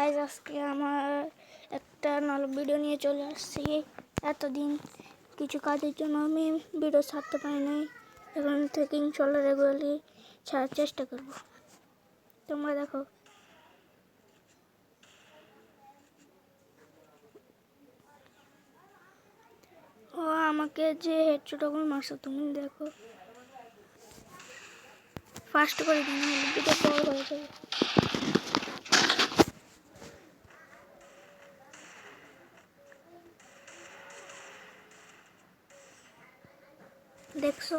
Guys আজকে আমার একটা নতুন ভিডিও নিয়ে চলে আসছি। এতদিন কিছু কাজের জন্য আমি ভিডিও ছাড়তে পারি নাই, এখন থেকে ইনশাল্লাহ রেগুলারলি ছাড়ার চেষ্টা করব। তোমরা দেখো, ও আমাকে যে হেডশটগুলো মারছো তুমি দেখো, ফাস্ট করে দিন, ভিডিও বড় হয়ে যাবে। দেখছো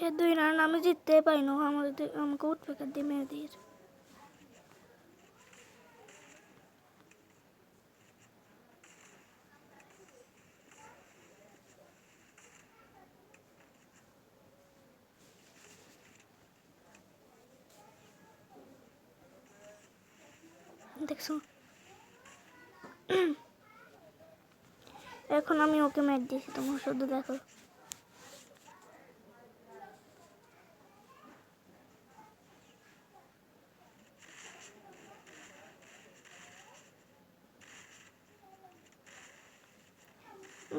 এ 2 রান আমি জিততে পারি না, আমাকে উঠপেকার দিয়ে মেরে দিয়েছে। দেখছো, এখন আমি ওকে মেরে দিয়েছি, তোমার শুধু দেখো।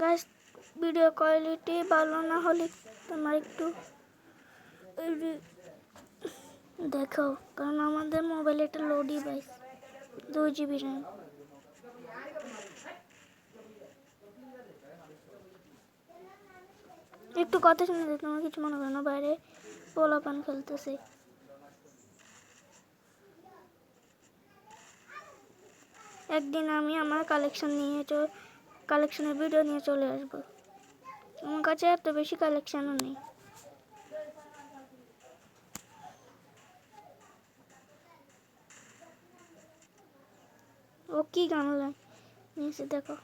গাইস, ভিডিও কোয়ালিটি ভালো না হলে তোমার একটু দেখো, কারণ আমাদের মোবাইলে একটা লো ডিভাইস, 2 GB র্যাম। একটু কথা শুনে দেখো, আমার কিছু মনে করো না, বাইরে পোলাপান খেলতেছে। একদিন আমি আমার কালেকশনের ভিডিও নিয়ে চলে আসবো। আমার কাছে এত বেশি কালেকশনও নেই। ও কি গান নিয়েছে দেখো।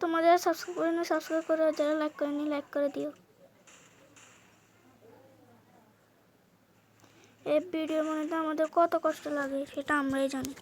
তোমাদের সাবস্ক্রাইব করে না, সাবস্ক্রাইব করে, যারা লাইক করেনি লাইক করে দিও। এই ভিডিওর মধ্যে আমাদের কত কষ্ট লাগে সেটা আমরাই জানি।